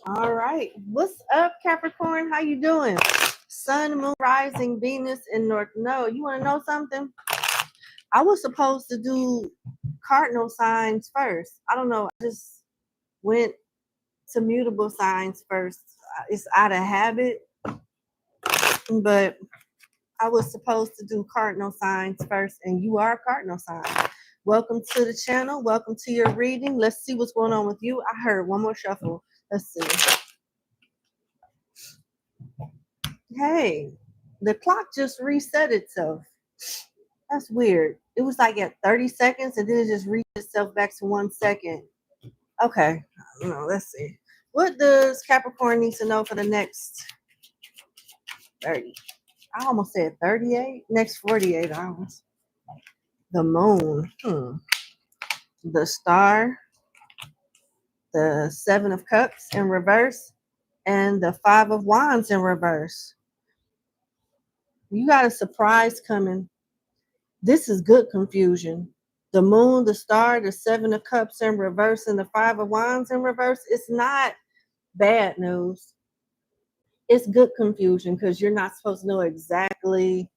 All right. What's up, Capricorn? How you doing? Sun, moon, rising, Venus in North Node. You want to know something? I was supposed to do cardinal signs first. I don't know. I just went to mutable signs first. It's out of habit, but I was supposed to do cardinal signs first, and you are a cardinal sign. Welcome to the channel. Welcome to your reading. Let's see what's going on with you. I heard one more shuffle. Let's see. Hey, the clock just reset itself. That's weird. It was like at 30 seconds and then it just reset itself back to 1 second. Okay. No, let's see. What does Capricorn need to know for the next 30? I almost said 38. Next 48 hours. The moon. The star. The 7 of Cups in reverse. And the 5 of Wands in reverse. You got a surprise coming. This is good confusion. The moon, the star, the 7 of Cups in reverse, and the 5 of Wands in reverse. It's not bad news. It's good confusion because you're not supposed to know exactly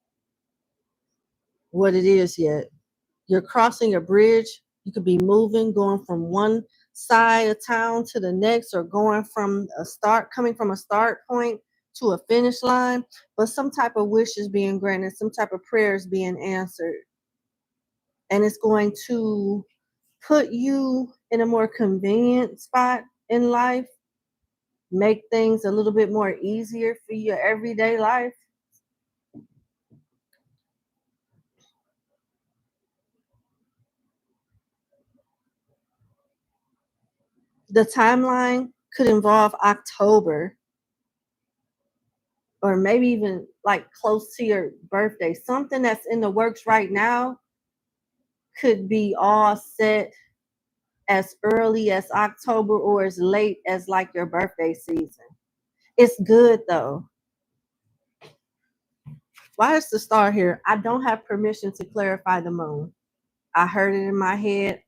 what it is yet. You're crossing a bridge. You could be moving, going from one side of town to the next, or going from coming from a start point to a finish line. But some type of wish is being granted, some type of prayer is being answered. And it's going to put you in a more convenient spot in life, make things a little bit more easier for your everyday life. The timeline could involve October, or maybe even like close to your birthday. Something that's in the works right now could be all set as early as October or as late as like your birthday season. It's good though. Why is the star here? I don't have permission to clarify the moon. I heard it in my head.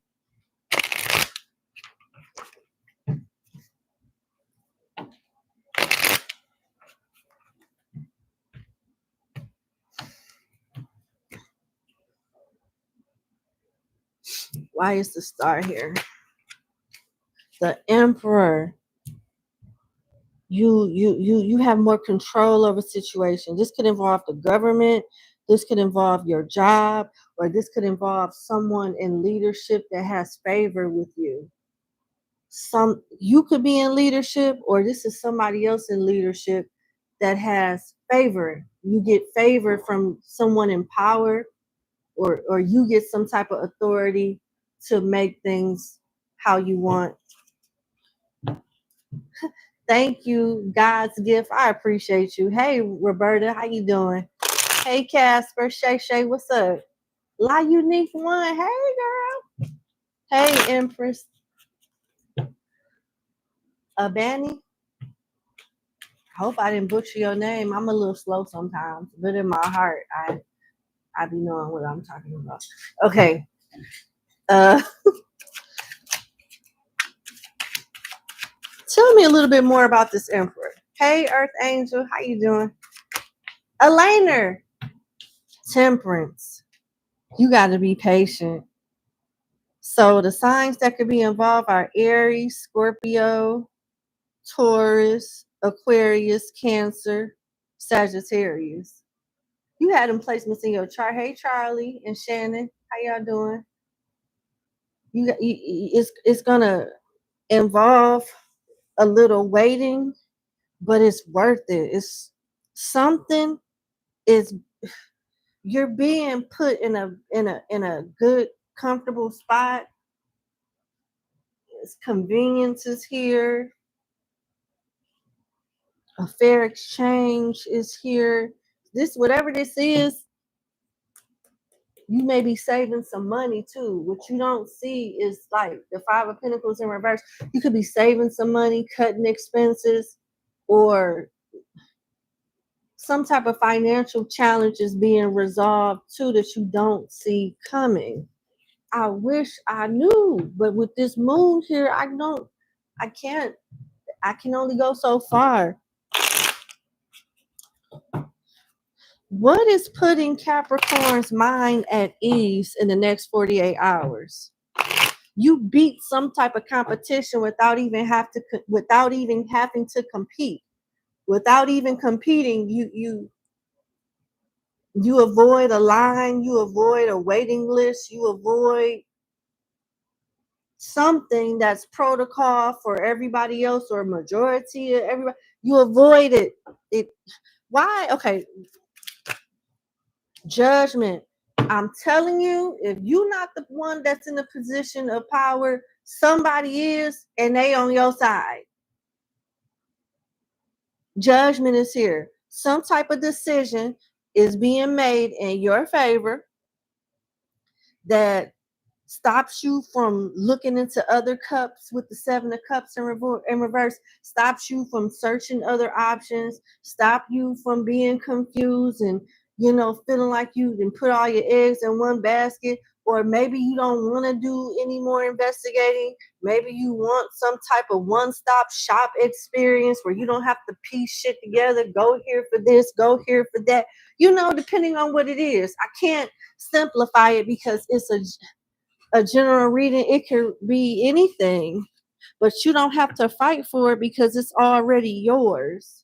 Why is the star here? The Emperor. You have more control over situations. This could involve the government. This could involve your job, or this could involve someone in leadership that has favor with you. You could be in leadership, or this is somebody else in leadership that has favor. You get favor from someone in power, or you get some type of authority to make things how you want. Thank you, God's gift. I appreciate you. Hey, Roberta, how you doing? Hey, Casper, Shay, what's up? La Unique One, hey, girl. Hey, Empress. Abani. I hope I didn't butcher your name. I'm a little slow sometimes, but in my heart, I be knowing what I'm talking about. Okay. Tell me a little bit more about this Emperor. Hey, Earth Angel, how you doing? Elena, Temperance. You got to be patient. So the signs that could be involved are Aries, Scorpio, Taurus, Aquarius, Cancer, Sagittarius. You had them placements in your chart. Hey, Charlie and Shannon, how y'all doing? It's gonna involve a little waiting, but it's worth it. It's something. You're being put in a good, comfortable spot. It's conveniences here. A fair exchange is here. Whatever this is, you may be saving some money too. What you don't see is like the 5 of Pentacles in reverse. You could be saving some money, cutting expenses, or some type of financial challenge is being resolved too that you don't see coming. I wish I knew, but with this moon here, I can't. I can only go so far. What is putting Capricorn's mind at ease in the next 48 hours? You beat some type of competition without even having to compete. Without even competing, you avoid a line, you avoid a waiting list, you avoid something that's protocol for everybody else or majority of everybody. You avoid it. Why? Okay. Judgment. I'm telling you, if you're not the one that's in a position of power, somebody is, and they on your side. Judgment is here. Some type of decision is being made in your favor that stops you from looking into other cups with the 7 of cups in reverse, stops you from searching other options, stop you from being confused and, feeling like you can put all your eggs in one basket, or maybe you don't want to do any more investigating. Maybe you want some type of one-stop shop experience where you don't have to piece shit together, go here for this, go here for that, depending on what it is. I can't simplify it because it's a general reading. It could be anything, but you don't have to fight for it because it's already yours.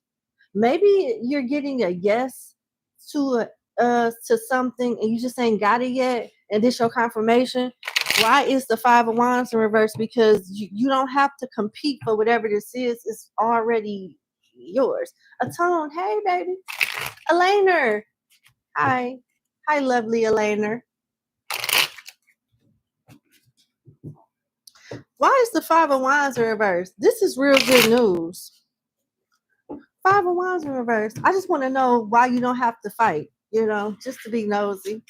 Maybe you're getting a yes to something and you just ain't got it yet, and this your confirmation. Why is the 5 of Wands in reverse? Because you don't have to compete for whatever this is. It's already yours. A tone. Hey, baby. Elena. Hi. Hi, lovely Elena. Why is the 5 of Wands in reverse? This is real good news. 5 of Wands in reverse. I just want to know why you don't have to fight, just to be nosy.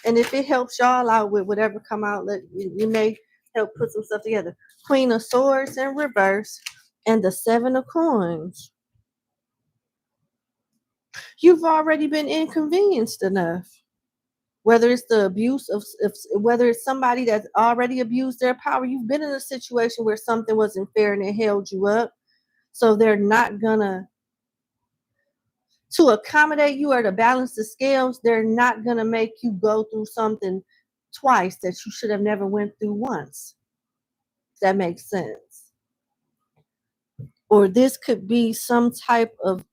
And if it helps y'all out with whatever come out, you may help put some stuff together. Queen of Swords in reverse and the 7 of Coins. You've already been inconvenienced enough. Whether it's the abuse of, whether it's somebody that's already abused their power, you've been in a situation where something wasn't fair and it held you up. So they're not gonna, to accommodate you or to balance the scales, they're not gonna make you go through something twice that you should have never went through once. That makes sense. Or this could be some type of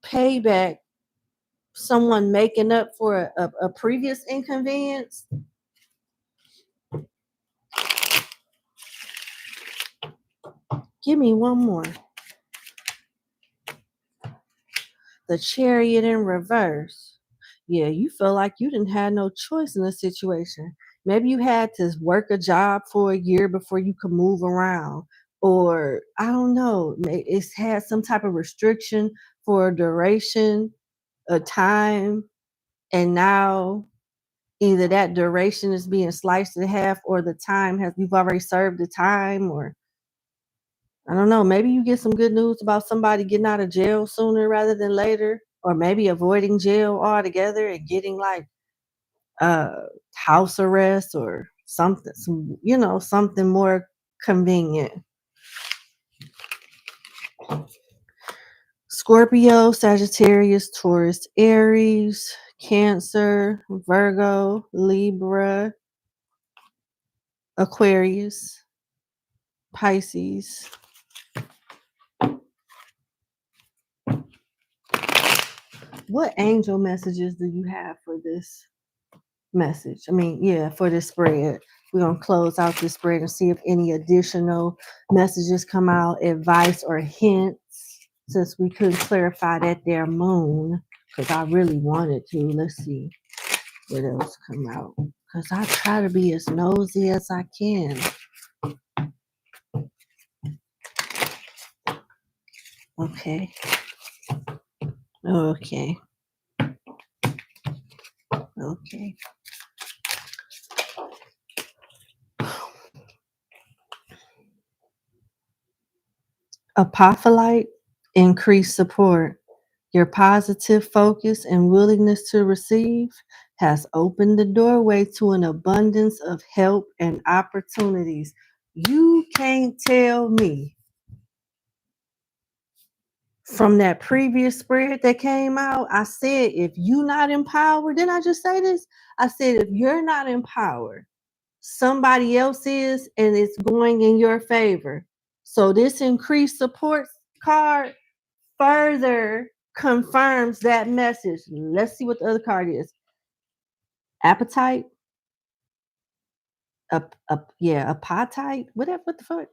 payback, someone making up for a previous inconvenience. Give me one more. The Chariot in reverse. Yeah, you feel like you didn't have no choice in the situation. Maybe you had to work a job for a year before you could move around. Or, I don't know, it's had some type of restriction for a duration, a time, and now either that duration is being sliced in half or the time you've already served the time, or I don't know, maybe you get some good news about somebody getting out of jail sooner rather than later, or maybe avoiding jail altogether and getting like house arrest or something, something more convenient. Scorpio, Sagittarius, Taurus, Aries, Cancer, Virgo, Libra, Aquarius, Pisces. What angel messages do you have for this message? For this spread. We're going to close out this spread and see if any additional messages come out, advice or hints, since we couldn't clarify that their moon, because I really wanted to. Let's see what else come out, because I try to be as nosy as I can. Okay. Apophyllite, increased support. Your positive focus and willingness to receive has opened the doorway to an abundance of help and opportunities. You can't tell me from that previous spread that came out, I said, if you're not empowered, didn't I just say this? I said, if you're not empowered, somebody else is, and it's going in your favor. So this increased support card further confirms that message. Let's see what the other card is. Appetite. Apatite. Whatever. What the fuck?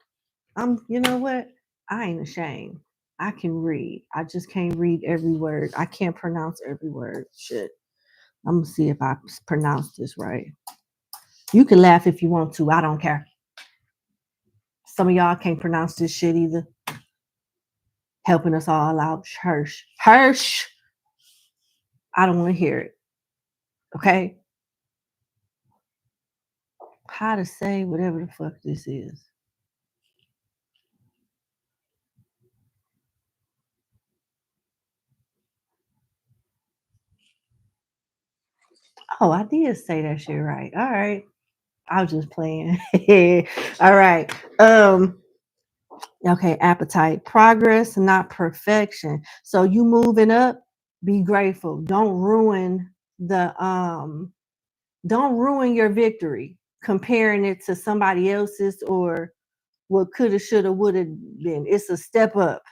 You know what? I ain't ashamed. I can read. I just can't read every word. I can't pronounce every word. Shit. I'm gonna see if I pronounce this right. You can laugh if you want to. I don't care. Some of y'all can't pronounce this shit either. Helping us all out. Hirsch. Hirsch. I don't want to hear it. Okay? How to say whatever the fuck this is. Oh, I did say that shit right. All right. I was just playing. All right. Okay, appetite. Progress, not perfection. So you moving up, be grateful. Don't ruin your victory, comparing it to somebody else's or what coulda, shoulda, woulda been. It's a step up.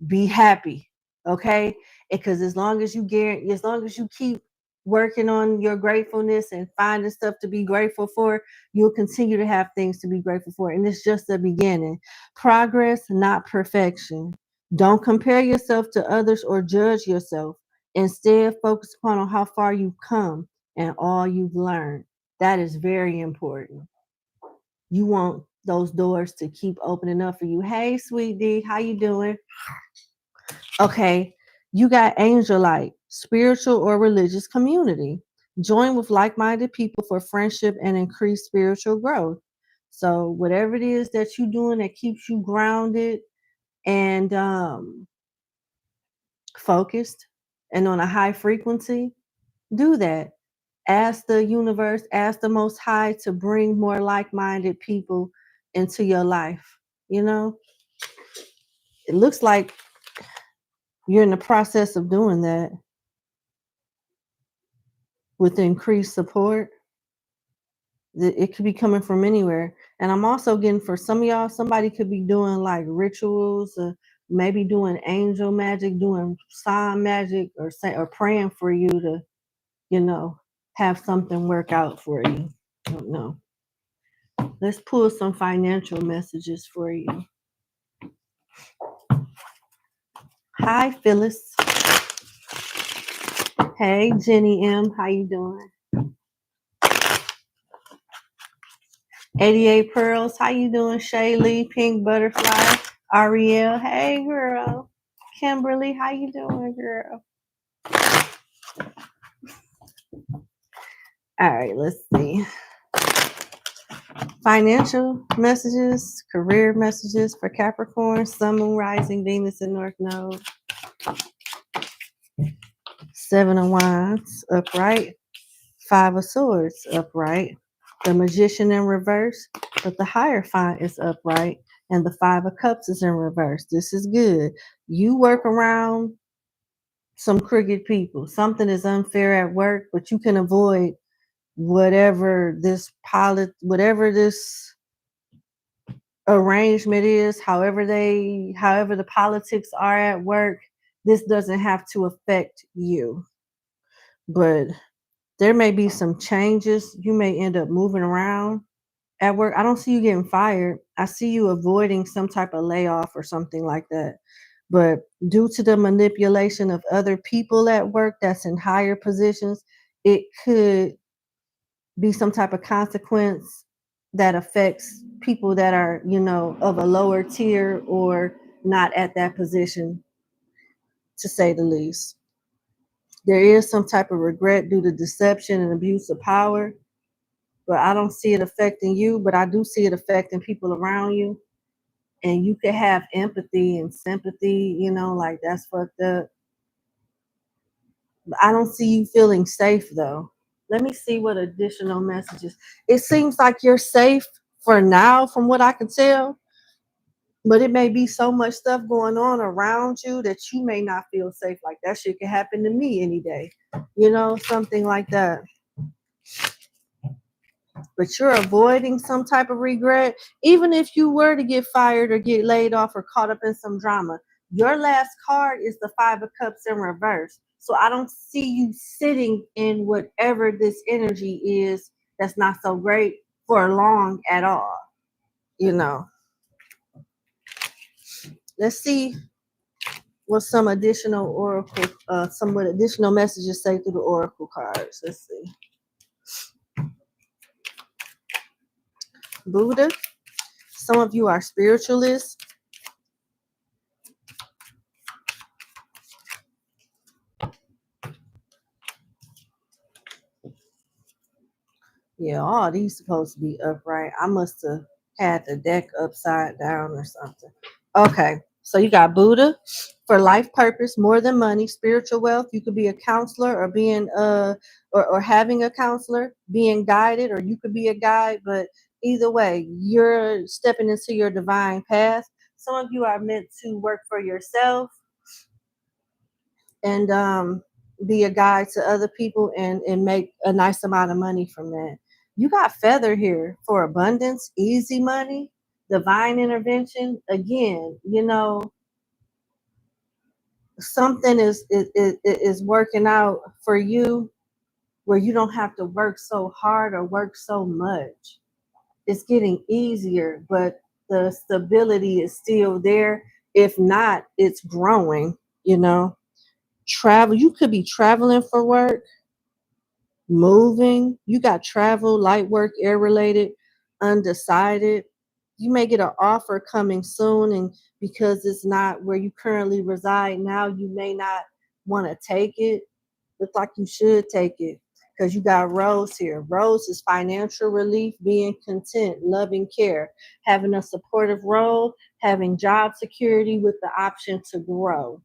Be happy. Okay? Because as long as you keep working on your gratefulness and finding stuff to be grateful for, you'll continue to have things to be grateful for. And it's just the beginning. Progress, not perfection. Don't compare yourself to others or judge yourself. Instead, focus upon how far you've come and all you've learned. That is very important. You want those doors to keep opening up for you. Hey, sweet D, how you doing? Okay, you got Angelite, spiritual or religious community. Join with like-minded people for friendship and increased spiritual growth. So whatever it is that you're doing that keeps you grounded and focused and on a high frequency, do that. Ask the universe, ask the Most High to bring more like-minded people into your life. You know, it looks like you're in the process of doing that with increased support. It could be coming from anywhere. And I'm also getting, for some of y'all, somebody could be doing like rituals, maybe doing angel magic, doing sign magic, or praying for you to, have something work out for you. I don't know. Let's pull some financial messages for you. Hi, Phyllis. Hey, Jenny M. How you doing? 88 Pearls. How you doing? Shaylee, Pink Butterfly. Ariel. Hey, girl. Kimberly. How you doing, girl? All right, let's see. Financial messages, career messages for Capricorn, Sun, Moon, Rising, Venus, and North Node. 7 of Wands, upright. 5 of Swords, upright. The Magician in reverse, but the Hierophant is upright. And the 5 of Cups is in reverse. This is good. You work around some crooked people. Something is unfair at work, but you can avoid whatever this arrangement is, however the politics are at work. This doesn't have to affect you. But there may be some changes. You may end up moving around at work. I don't see you getting fired. I see you avoiding some type of layoff or something like that. But due to the manipulation of other people at work that's in higher positions, it could be some type of consequence that affects people that are, of a lower tier or not at that position, to say the least. There is some type of regret due to deception and abuse of power, but I don't see it affecting you, but I do see it affecting people around you. And you could have empathy and sympathy, like that's fucked up. But I don't see you feeling safe though. Let me see what additional messages. It seems like you're safe for now, from what I can tell. But it may be so much stuff going on around you that you may not feel safe. Like that shit can happen to me any day. You know, something like that. But you're avoiding some type of regret. Even if you were to get fired or get laid off or caught up in some drama, your last card is the Five of Cups in reverse. So I don't see you sitting in whatever this energy is that's not so great for long at all. You know. Let's see what some additional oracle, some additional messages say through the oracle cards. Let's see. Buddha. Some of you are spiritualists. Yeah, all these supposed to be upright. I must have had the deck upside down or something. Okay, so you got Buddha for life purpose, more than money, spiritual wealth. You could be a counselor or being or having a counselor, being guided, or you could be a guide, but either way, you're stepping into your divine path. Some of you are meant to work for yourself and be a guide to other people and make a nice amount of money from that. You got feather here for abundance, easy money, divine intervention. Again, you know, something is working out for you where you don't have to work so hard or work so much. It's getting easier, but the stability is still there. If not, it's growing, you know. Travel, you could be traveling for work, moving. You got travel, light work, air related, undecided. You may get an offer coming soon, and because it's not where you currently reside now, you may not want to take it. Looks like you should take it because you got Rose here. Rose is financial relief, being content, loving care, having a supportive role, having job security with the option to grow.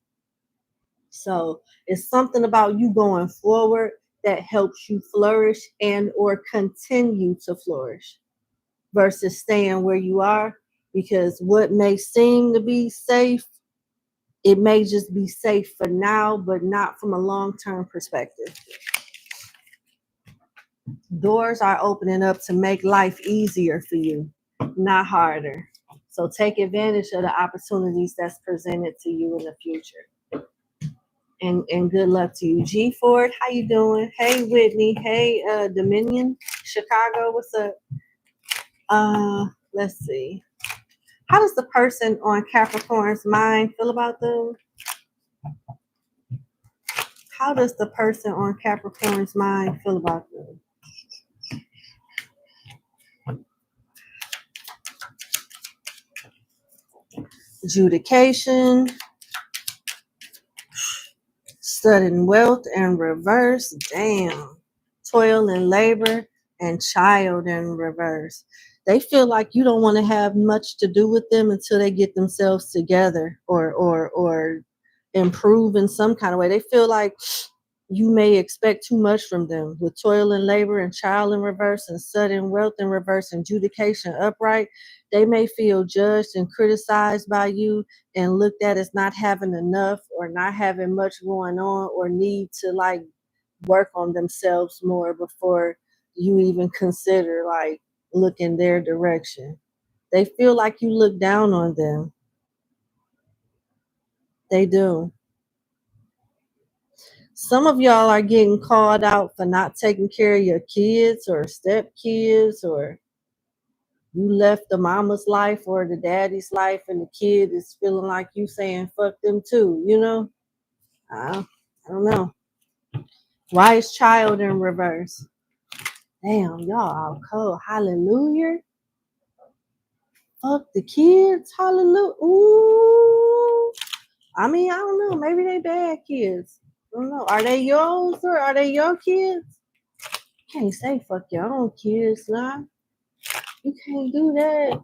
So it's something about you going forward that helps you flourish and or continue to flourish versus staying where you are, because what may seem to be safe, it may just be safe for now, but not from a long-term perspective. Doors are opening up to make life easier for you, not harder. So take advantage of the opportunities that's presented to you in the future. And good luck to you. G Ford, how you doing? Hey Whitney, hey Dominion, Chicago, what's up? Let's see. How does the person on Capricorn's mind feel about them? How does the person on Capricorn's mind feel about them? Adjudication, studying wealth and reverse, damn. Toil and labor and child in reverse. They feel like you don't want to have much to do with them until they get themselves together or improve in some kind of way. They feel like you may expect too much from them. With toil and labor and child in reverse and sudden wealth in reverse and adjudication upright, they may feel judged and criticized by you and looked at as not having enough or not having much going on or need to like work on themselves more before you even consider like looking their direction. They feel like you look down on them. They do. Some of y'all are getting called out for not taking care of your kids or stepkids, or you left the mama's life or the daddy's life and the kid is feeling like you saying fuck them too, you know? I don't know. Why is child in reverse? Damn, y'all all cold. Hallelujah. Fuck the kids. Hallelujah. Ooh. I mean, I don't know. Maybe they bad kids. I don't know. Are they yours or are they your kids? You can't say fuck your own kids, nah. You can't do that.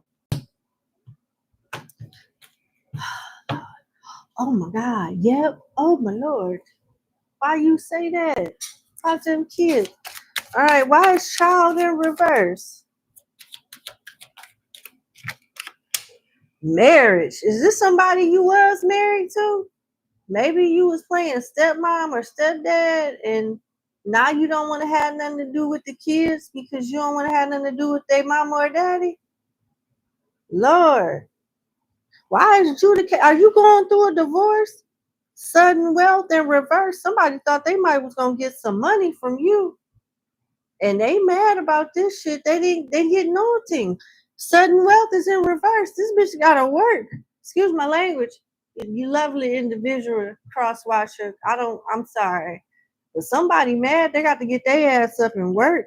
Oh my God. Yep. Oh my Lord. Why you say that? Talk to them kids. All right. Why is child in reverse? Marriage. Is this somebody you was married to? Maybe you was playing stepmom or stepdad, and now you don't want to have nothing to do with the kids because you don't want to have nothing to do with their mama or daddy. Lord, why is Judah? Are you going through a divorce? Sudden wealth in reverse. Somebody thought they might was gonna get some money from you, and they mad about this shit. They get nothing. Sudden wealth is in reverse. This bitch gotta work. Excuse my language. You lovely individual cross watcher. I'm sorry. But somebody mad, they got to get their ass up and work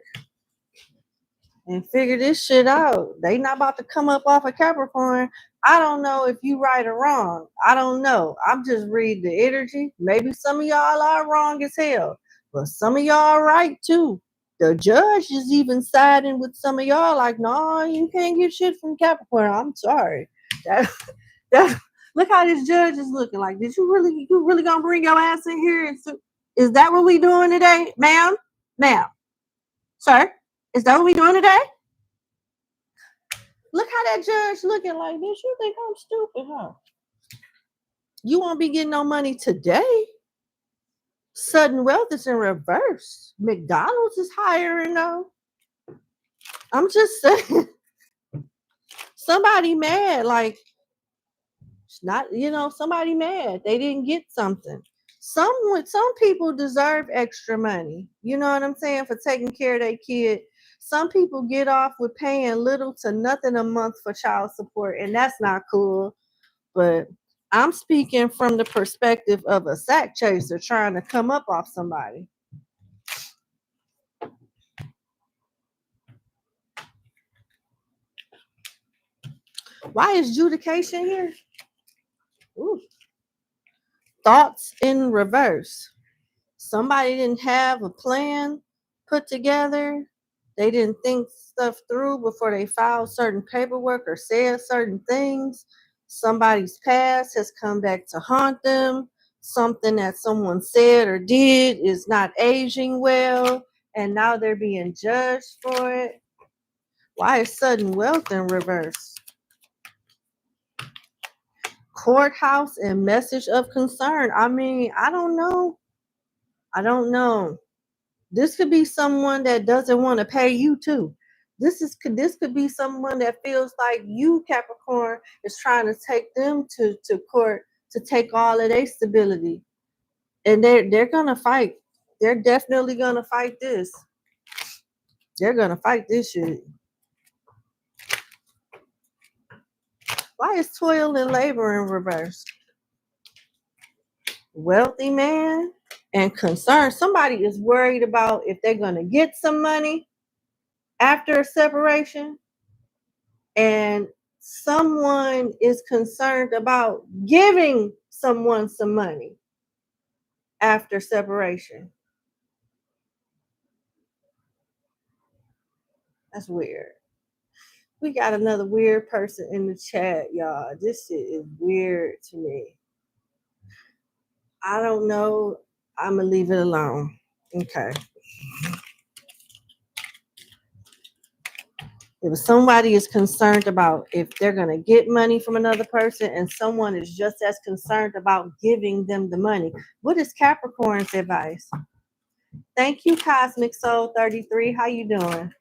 and figure this shit out. They not about to come up off a Capricorn. I don't know if you right or wrong. I don't know. I'm just reading the energy. Maybe some of y'all are wrong as hell, but some of y'all right too. The judge is even siding with some of y'all like, no, you can't get shit from Capricorn. I'm sorry. That, look how this judge is looking like. You really gonna bring your ass in here? Is that what we doing today? Ma'am? Ma'am? Sir? Is that what we doing today? Look how that judge looking like this. You think I'm stupid, huh? You won't be getting no money today. Sudden wealth is in reverse. McDonald's is hiring though. I'm just saying. Somebody mad, like not, somebody mad. They didn't get something. Some people deserve extra money. You know what I'm saying? For taking care of their kid. Some people get off with paying little to nothing a month for child support, and that's not cool. But I'm speaking from the perspective of a sack chaser trying to come up off somebody. Why is adjudication here? Ooh. Thoughts in reverse. Somebody didn't have a plan put together. They didn't think stuff through before they filed certain paperwork or said certain things. Somebody's past has come back to haunt them. Something that someone said or did is not aging well, and now they're being judged for it. Why is sudden wealth in reverse? Courthouse and message of concern. I mean, I don't know. This could be someone that doesn't want to pay you too. This could be someone that feels like you, Capricorn, is trying to take them to court to take all of their stability. And they're gonna fight. They're definitely gonna fight this. They're gonna fight this shit. Why is toil and labor in reverse? Wealthy man and concern. Somebody is worried about if they're gonna get some money after a separation, and someone is concerned about giving someone some money after separation. That's weird. We got another weird person in the chat, y'all. This shit is weird to me. I don't know. I'm going to leave it alone. Okay. If somebody is concerned about if they're going to get money from another person, and someone is just as concerned about giving them the money, what is Capricorn's advice? Thank you, Cosmic Soul 33. How you doing?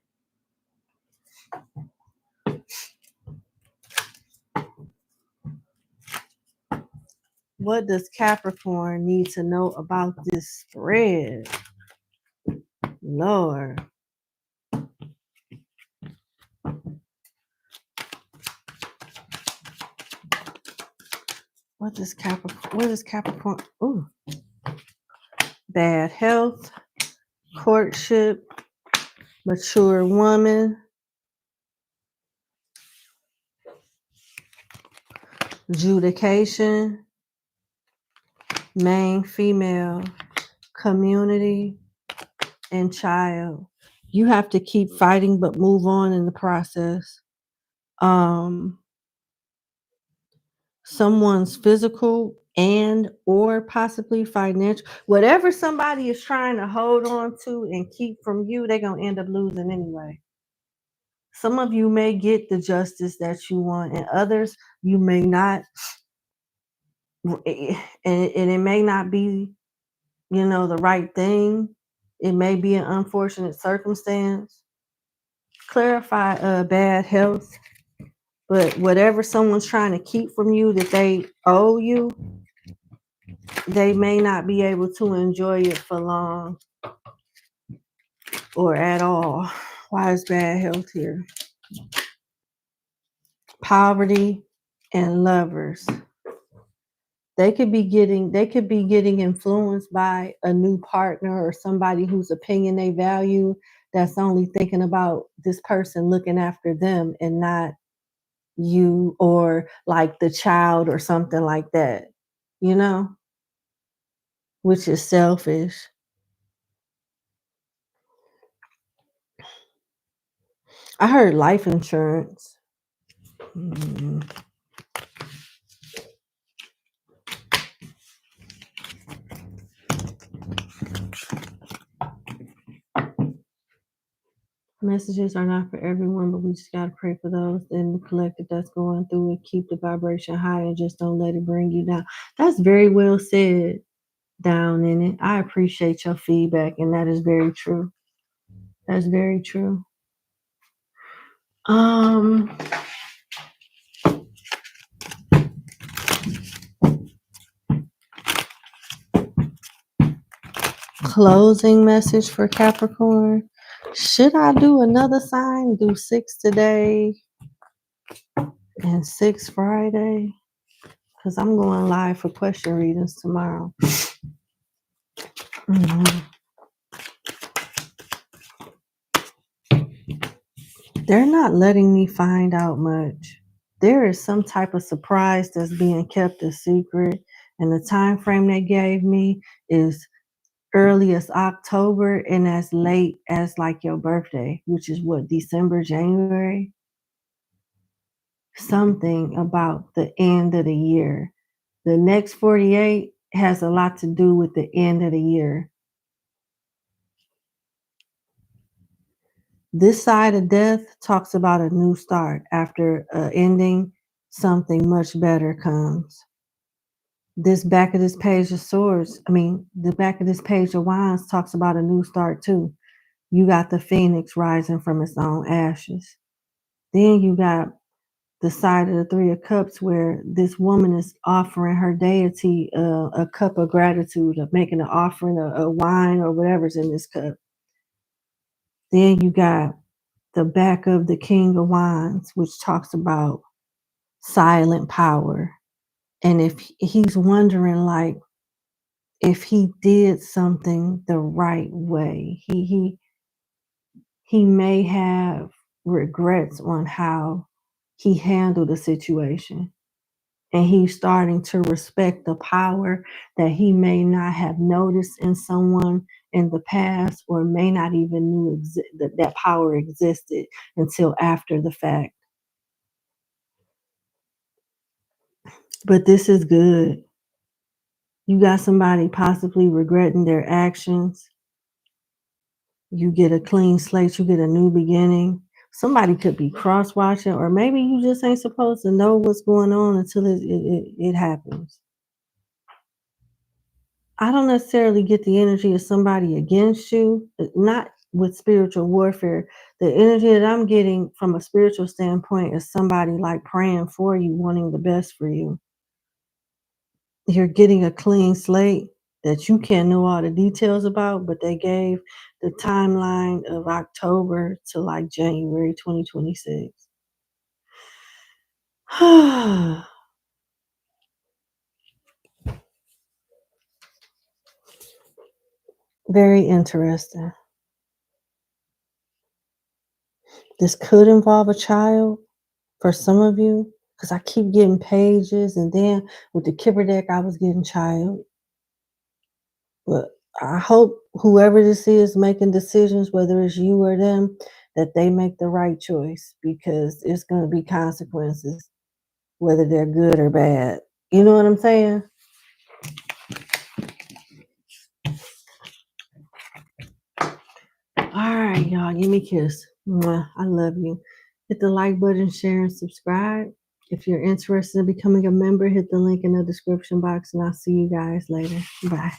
What does Capricorn need to know about this spread? Lord. What is Capricorn? Ooh. Bad health, courtship, mature woman, adjudication, main female, community, and child. You have to keep fighting but move on in the process. Someone's physical and or possibly financial, whatever somebody is trying to hold on to and keep from you, they're gonna end up losing anyway. Some of you may get the justice that you want, and others you may not. And it may not be, the right thing. It may be an unfortunate circumstance. Clarify bad health. But whatever someone's trying to keep from you that they owe you, they may not be able to enjoy it for long or at all. Why is bad health here? Poverty and lovers. They could be getting influenced by a new partner or somebody whose opinion they value, that's only thinking about this person looking after them and not you, or like the child or something like that, which is selfish. I heard life insurance. Messages are not for everyone, but we just got to pray for those in the collective that's going through it. Keep the vibration high and just don't let it bring you down. That's very well said, down in it. I appreciate your feedback, and that is very true. That's very true. Closing message for Capricorn. Should I do another sign? Do 6 today and 6 Friday? Because I'm going live for question readings tomorrow. They're not letting me find out much. There is some type of surprise that's being kept a secret, and the time frame they gave me is early as October and as late as like your birthday, which is what, December, January? Something about the end of the year. The next 48 has a lot to do with the end of the year. This side of death talks about a new start. After ending, something much better comes. This back of this page of swords, the back of this page of wands talks about a new start too. You got the phoenix rising from its own ashes. Then you got the side of the 3 of cups, where this woman is offering her deity a cup of gratitude, of making an offering of wine or whatever's in this cup. Then you got the back of the king of wands, which talks about silent power. And if he's wondering, like, if he did something the right way, he may have regrets on how he handled the situation. And he's starting to respect the power that he may not have noticed in someone in the past, or may not even knew that power existed until after the fact. But this is good. You got somebody possibly regretting their actions. You get a clean slate. You get a new beginning. Somebody could be cross-watching, or maybe you just ain't supposed to know what's going on until it happens. I don't necessarily get the energy of somebody against you, not with spiritual warfare. The energy that I'm getting from a spiritual standpoint is somebody like praying for you, wanting the best for you. You're getting a clean slate that you can't know all the details about, but they gave the timeline of October to like January 2026. Very interesting. This could involve a child for some of you, because I keep getting pages, and then with the Kipper deck, I was getting child. But I hope whoever this is making decisions, whether it's you or them, that they make the right choice, because it's going to be consequences, whether they're good or bad. You know what I'm saying? All right, y'all, give me a kiss. Mwah. I love you. Hit the like button, share, and subscribe. If you're interested in becoming a member, hit the link in the description box, and I'll see you guys later. Bye.